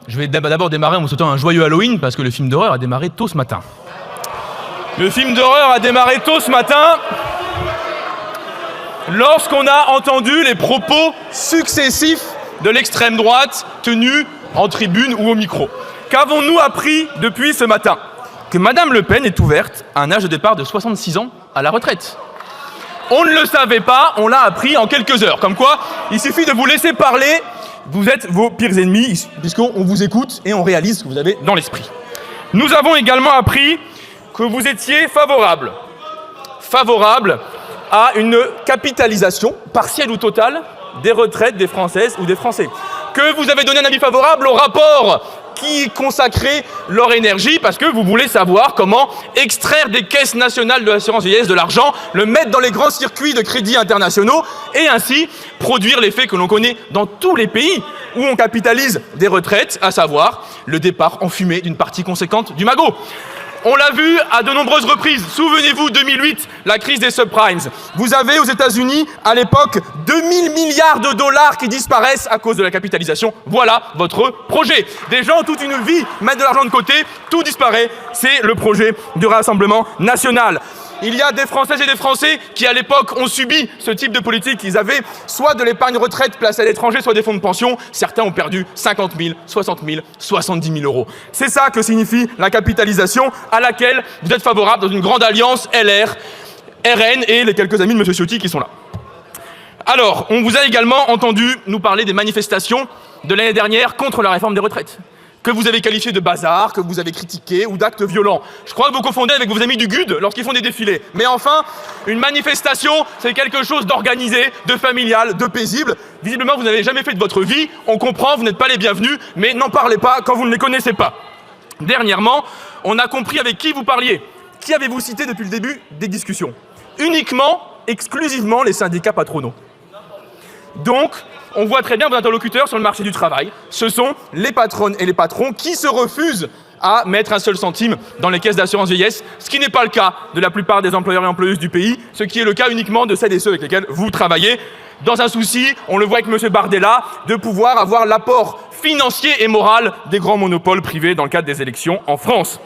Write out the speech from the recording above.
Je vais d'abord démarrer en vous souhaitant un joyeux Halloween, parce que le film d'horreur a démarré tôt ce matin. Le film d'horreur a démarré tôt ce matin lorsqu'on a entendu les propos successifs de l'extrême droite tenus en tribune ou au micro. Qu'avons-nous appris depuis ce matin? Que Madame Le Pen est ouverte à un âge de départ de 66 ans à la retraite. On ne le savait pas, on l'a appris en quelques heures. Comme quoi, il suffit de vous laisser parler, vous êtes vos pires ennemis, puisqu'on vous écoute et on réalise ce que vous avez dans l'esprit. Nous avons également appris que vous étiez favorable à une capitalisation, partielle ou totale, des retraites des Françaises ou des Français. Que vous avez donné un avis favorable au rapport qui consacrait leur énergie parce que vous voulez savoir comment extraire des caisses nationales de l'assurance vieillesse de l'argent, le mettre dans les grands circuits de crédits internationaux et ainsi produire l'effet que l'on connaît dans tous les pays où on capitalise des retraites, à savoir le départ en fumée d'une partie conséquente du magot. On l'a vu à de nombreuses reprises. Souvenez-vous, 2008, la crise des subprimes. Vous avez aux États-Unis, à l'époque, 2000 milliards de dollars qui disparaissent à cause de la capitalisation. Voilà votre projet. Des gens, toute une vie, mettent de l'argent de côté, tout disparaît. C'est le projet du Rassemblement national. Il y a des Françaises et des Français qui, à l'époque, ont subi ce type de politique. Ils avaient soit de l'épargne retraite placée à l'étranger, soit des fonds de pension. Certains ont perdu 50 000, 60 000, 70 000 euros. C'est ça que signifie la capitalisation à laquelle vous êtes favorable dans une grande alliance LR, RN et les quelques amis de M. Ciotti qui sont là. Alors, on vous a également entendu nous parler des manifestations de l'année dernière contre la réforme des retraites, que vous avez qualifié de bazar, que vous avez critiqué ou d'actes violents. Je crois que vous confondez avec vos amis du GUD lorsqu'ils font des défilés. Mais enfin, une manifestation, c'est quelque chose d'organisé, de familial, de paisible. Visiblement, vous n'avez jamais fait de votre vie. On comprend, vous n'êtes pas les bienvenus, mais n'en parlez pas quand vous ne les connaissez pas. Dernièrement, on a compris avec qui vous parliez. Qui avez-vous cité depuis le début des discussions? Uniquement, exclusivement les syndicats patronaux. Donc, on voit très bien vos interlocuteurs sur le marché du travail. Ce sont les patronnes et les patrons qui se refusent à mettre un seul centime dans les caisses d'assurance vieillesse, ce qui n'est pas le cas de la plupart des employeurs et employeuses du pays, ce qui est le cas uniquement de celles et ceux avec lesquels vous travaillez, dans un souci, on le voit avec M. Bardella, de pouvoir avoir l'apport financier et moral des grands monopoles privés dans le cadre des élections en France.